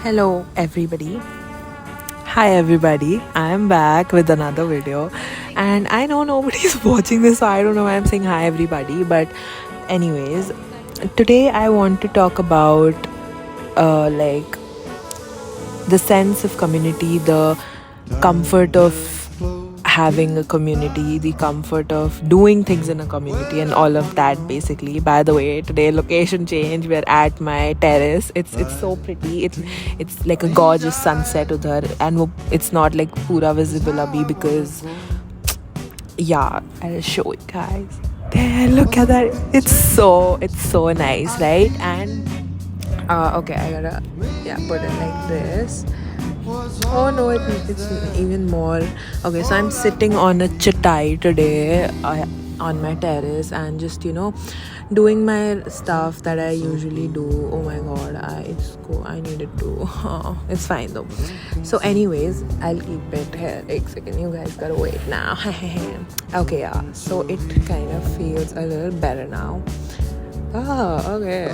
Hello, everybody. Hi, everybody. I'm back with another video, and I know nobody's watching this, so I don't know why I'm saying hi, everybody. But, anyways, today I want to talk about like the sense of community, the comfort of having a community, the comfort of doing things in a community, and all of that basically. By the way, today location change. We're at my terrace. It's so pretty. It's like a gorgeous sunset udhar, and it's not like pura visible abhi because yeah, I'll show you guys. There, look at that. It's so nice, right? And okay, I gotta put it like this. Oh no, it's even more. Okay, so I'm sitting on a chatai today on my terrace and just doing my stuff that I usually do. Oh my god, it's cool. I needed to. It's fine though. So, anyways, I'll keep it here. Like second, you guys gotta wait now. Okay, yeah. So it kind of feels a little better now. Oh, okay.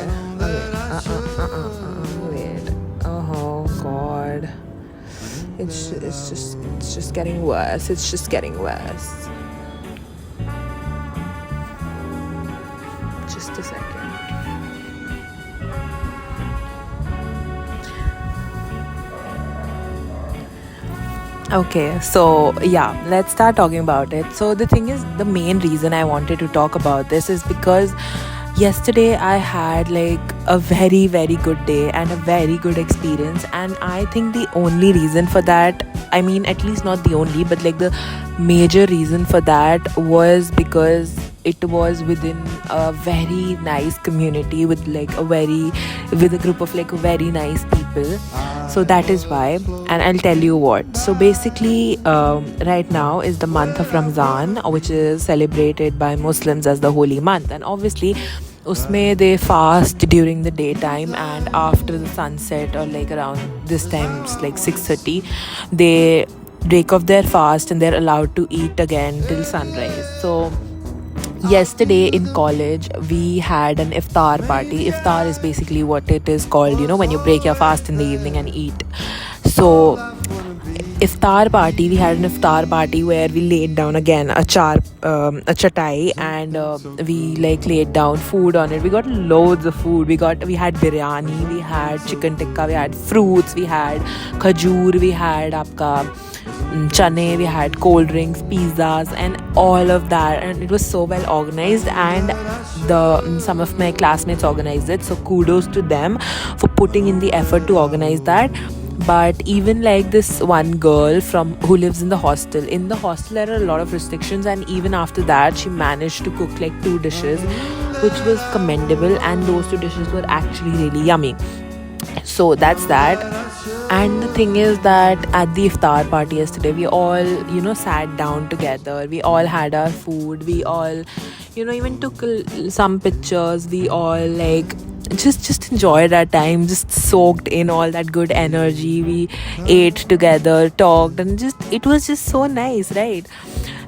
Wait. Oh god. It's just getting worse. It's just getting worse. Just a second. Okay, so yeah, let's start talking about it. So the thing is, the main reason I wanted to talk about this is because yesterday I had like a very, very good day and a very good experience. And I think the only reason for that, I mean, at least not the only, but like the major reason for that was because it was within a very nice community with with a group of like very nice people. So that is why, and I'll tell you what. So basically, right now is the month of Ramzan, which is celebrated by Muslims as the holy month, and obviously usme they fast during the daytime, and after the sunset or like around this time it's like 6:30 they break off their fast and they're allowed to eat again till sunrise. So yesterday in college we had an iftar party. Iftar is basically what it is called, when you break your fast in the evening and eat. So we had an iftar party where we laid down again a chatai, and we like laid down food on it. We got loads of food. We had biryani, we had chicken tikka, we had fruits, we had khajur, we had apka chane, we had cold drinks, pizzas, and all of that. And it was so well organized, and the some of my classmates organized it, so kudos to them for putting in the effort to organize that. But even like this one girl who lives in the hostel, there are a lot of restrictions, and even after that she managed to cook like 2 dishes, which was commendable, and those 2 dishes were actually really yummy. So that's that. And the thing is that at the iftar party yesterday, we all sat down together, we all had our food, we all even took some pictures, we all like just enjoyed our time, just soaked in all that good energy. We ate together, talked, and it was just so nice, right?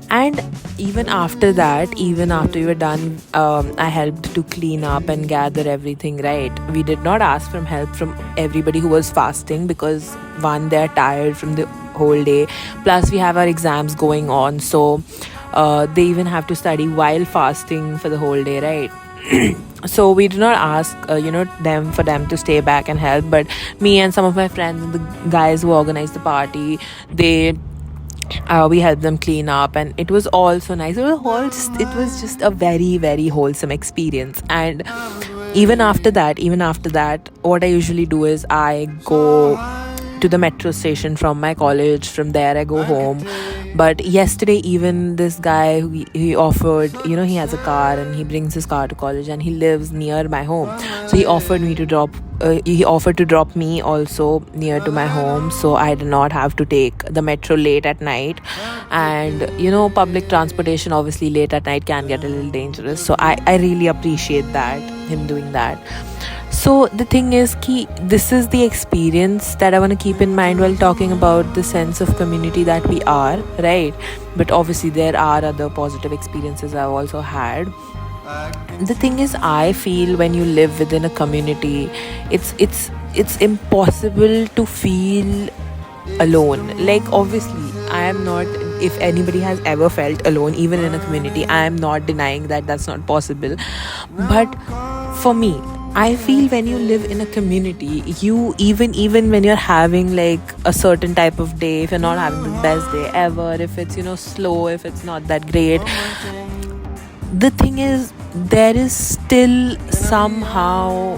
And even after that, even after we were done, I helped to clean up and gather everything, right? We did not ask for help from everybody who was fasting because one, they're tired from the whole day, plus we have our exams going on, so they even have to study while fasting for the whole day, right? So we did not ask them to stay back and help, but me and some of my friends and the guys who organized the party, we helped them clean up, and it was all so nice. It was just a very, very wholesome experience. And even after that, what I usually do is I go to the metro station from my college. From there I go home. But yesterday, even this guy, he offered, he has a car and he brings his car to college, and he lives near my home, so he offered to drop me also near to my home, so I did not have to take the metro late at night. And public transportation obviously late at night can get a little dangerous, so I really appreciate that, him doing that. So the thing is this is the experience that I want to keep in mind while talking about the sense of community that we are, right? But obviously there are other positive experiences I've also had. The thing is, I feel when you live within a community, it's it's impossible to feel alone. Like, obviously, I am not, if anybody has ever felt alone even in a community, I am not denying that that's not possible. But for me, I feel when you live in a community, you even when you're having like a certain type of day, if you're not having the best day ever, if it's slow, if it's not that great, the thing is, there is still somehow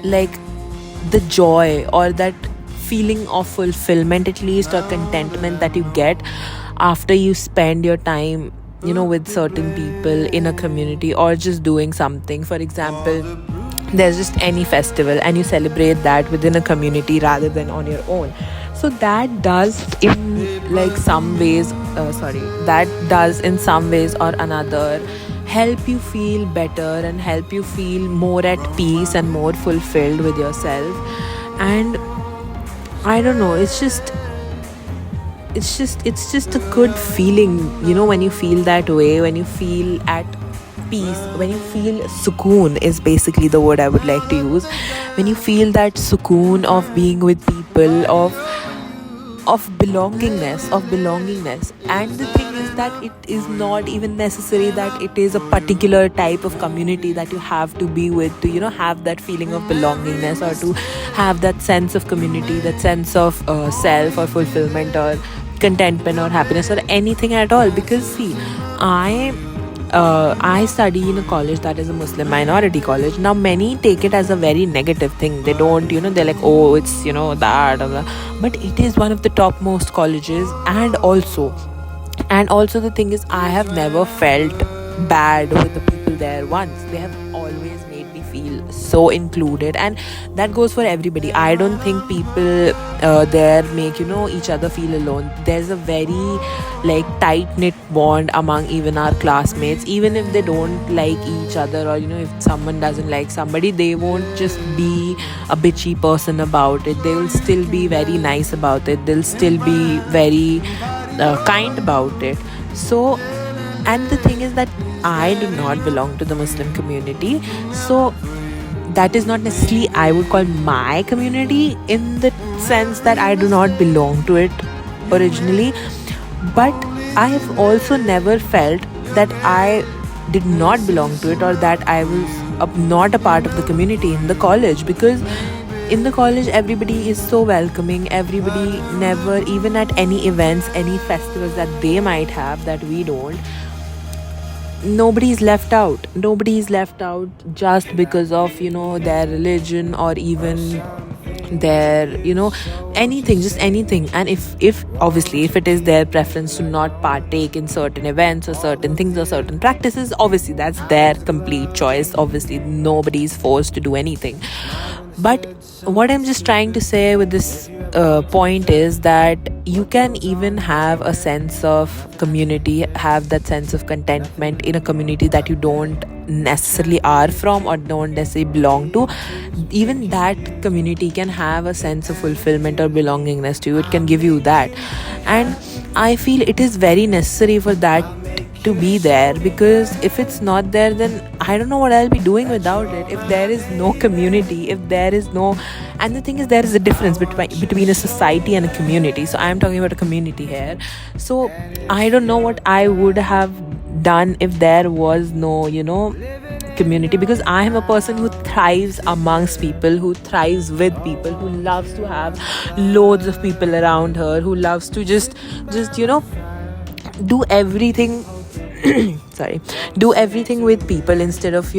like the joy or that feeling of fulfillment, at least, or contentment that you get after you spend your time with certain people in a community, or just doing something. For example, there's just any festival and you celebrate that within a community rather than on your own. So that does in like some ways that does in some ways or another help you feel better and help you feel more at peace and more fulfilled with yourself. And I don't know, it's just a good feeling, when you feel that way, when you feel at peace, when you feel sukoon is basically the word I would like to use. When you feel that sukoon of being with people, of belongingness. And the thing is that it is not even necessary that it is a particular type of community that you have to be with to have that feeling of belongingness, or to have that sense of community, that sense of self or fulfillment or contentment or happiness or anything at all. Because see, I study in a college that is a Muslim minority college. Now, many take it as a very negative thing. They don't, they're like, oh, it's, that or that. But it is one of the topmost colleges. And also the thing is, I have never felt bad with the people there once. They have always made me feel so included. And that goes for everybody. I don't think people there make, each other feel alone. There's a very like tight-knit bond among even our classmates. Even if they don't like each other, or if someone doesn't like somebody, they won't just be a bitchy person about it. They will still be very nice about it. They'll still be very kind about it. So, and the thing is that I do not belong to the Muslim community, so that is not necessarily I would call my community, in the sense that I do not belong to it originally. But I have also never felt that I did not belong to it, or that I was not a part of the community in the college. Because in the college, everybody is so welcoming. Everybody never, even at any events, any festivals that they might have that we don't, nobody is left out just because of their religion, or even their anything, just anything. And if obviously, if it is their preference to not partake in certain events or certain things or certain practices, obviously that's their complete choice. Obviously nobody is forced to do anything. But what I'm just trying to say with this point is that you can even have a sense of community, have that sense of contentment in a community that you don't necessarily are from or don't necessarily belong to. Even that community can have a sense of fulfillment or belongingness to you. It can give you that. And I feel it is very necessary for that to be there, because if it's not there, then I don't know what I'll be doing without it. If there is no community, if there is no, and the thing is, there is a difference between a society and a community. So I'm talking about a community here. So I don't know what I would have done if there was no community, because I am a person who thrives amongst people, who thrives with people, who loves to have loads of people around her, who loves to just do everything do everything with people instead of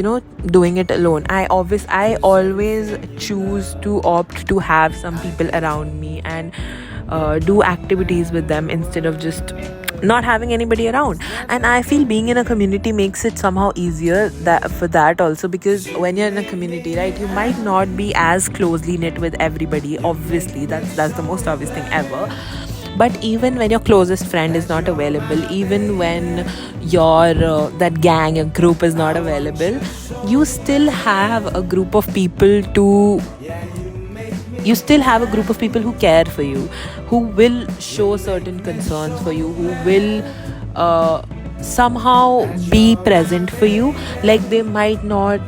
doing it alone. I always choose to opt to have some people around me and do activities with them instead of just not having anybody around. And I feel being in a community makes it somehow easier for that also, because when you're in a community, right, you might not be as closely knit with everybody. Obviously, that's the most obvious thing ever. But even when your closest friend is not available, even when your that gang, your group is not available, you still have a group of people who care for you, who will show certain concerns for you, who will somehow be present for you. Like, they might not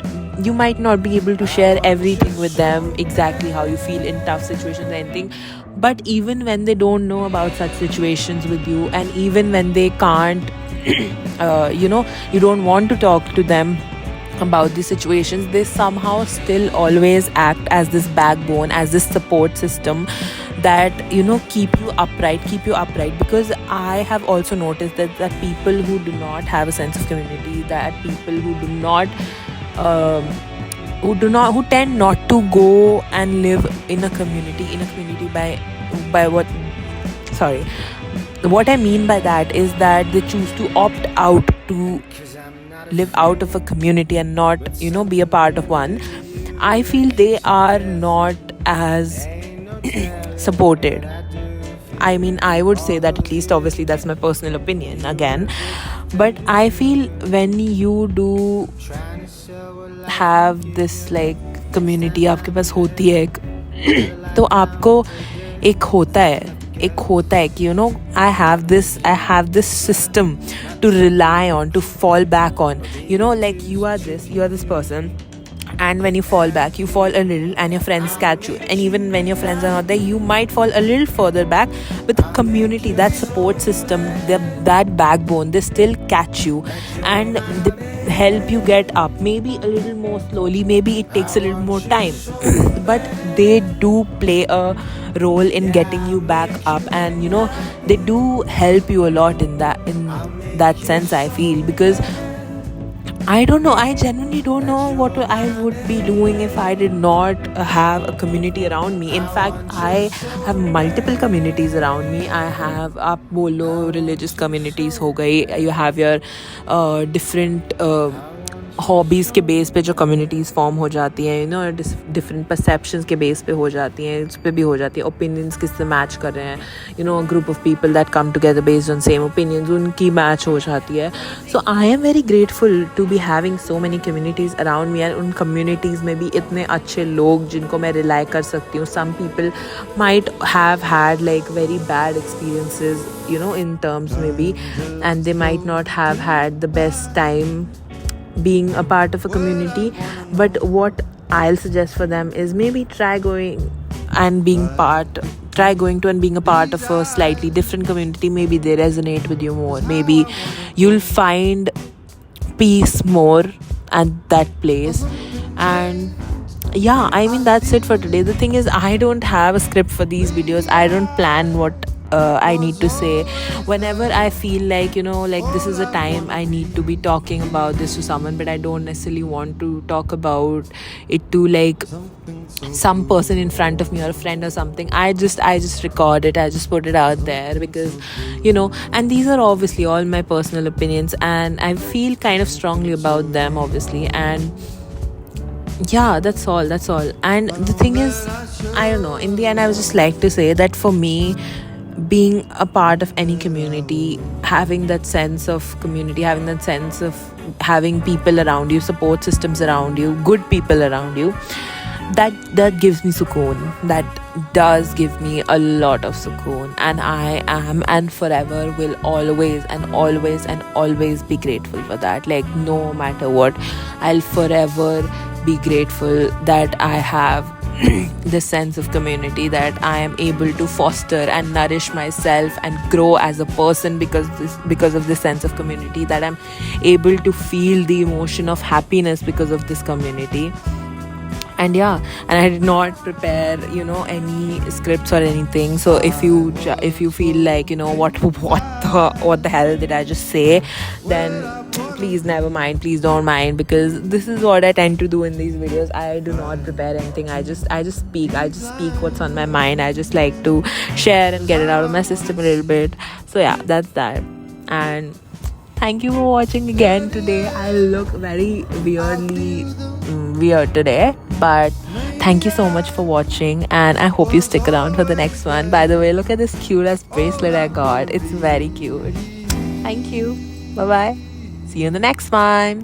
you might not be able to share everything with them, exactly how you feel in tough situations or anything. But even when they don't know about such situations with you, and even when they can't you don't want to talk to them about these situations, they somehow still always act as this backbone, as this support system that keep you upright. Because I have also noticed that people who do not have a sense of community, that people um, who tend not to go and live in a community by sorry what I mean by that is that they choose to opt out to live out of a community and not be a part of one. I feel they are not as supported. I mean, I would say that, at least obviously that's my personal opinion again, but I feel when you do have this like community आपके पास होती है तो आपको एक होता है कि I have this system to rely on, to fall back on, like you are this person, and when you fall back, you fall a little and your friends catch you, and even when your friends are not there, you might fall a little further back. With the community, that support system, that backbone, they still catch you and they help you get up, maybe a little more slowly, maybe it takes a little more time but they do play a role in getting you back up, and they do help you a lot in that sense, I feel. Because I don't know, I genuinely don't know what I would be doing if I did not have a community around me. In fact, I have multiple communities around me. I have आप बोलो religious communities हो गई, you have your different hobbies के base पे जो communities form हो जाती हैं, डिफरेंट परसेप्शंस के बेस पे हो जाती हैं, उस पर भी हो जाती है, ओपिनियंस किससे मैच कर रहे हैं, group of people that come together based on same opinions, उनकी मैच हो जाती है. So I am very grateful to be having so many communities around me, and उन कम्युनिटीज़ में भी इतने अच्छे लोग जिनको मैं रिलाई कर सकती हूँ. Some people might have had like very bad experiences in terms maybe, and they might not have had the best time being a part of a community. But what I'll suggest for them is maybe try going to and being a part of a slightly different community. Maybe they resonate with you more, maybe you'll find peace more at that place. And yeah, I mean, that's it for today. The thing is, I don't have a script for these videos. I don't plan what I need to say. Whenever I feel like like this is a time I need to be talking about this to someone, but I don't necessarily want to talk about it to like some person in front of me or a friend or something, I just record it, I just put it out there, because and these are obviously all my personal opinions and I feel kind of strongly about them, obviously. And yeah, that's all. And the thing is, I don't know, in the end I would just like to say that for me, being a part of any community, having that sense of community, having that sense of having people around you, support systems around you, good people around you, that gives me sukoon. That does give me a lot of sukoon, and I am and forever will always be grateful for that. Like, no matter what, I'll forever be grateful that I have this sense of community, that I am able to foster and nourish myself and grow as a person because of this sense of community, that I'm able to feel the emotion of happiness because of this community. And yeah, and I did not prepare any scripts or anything, so if you feel like what the hell did I just say, then please never mind, please don't mind, because this is what I tend to do in these videos. I do not prepare anything, I just speak what's on my mind. I just like to share and get it out of my system a little bit. So yeah, that's that. And thank you for watching again today. I look very weird today, but thank you so much for watching, and I hope you stick around for the next one. By the way, look at this cute ass bracelet I got. It's very cute. Thank you. Bye bye. See you in the next one.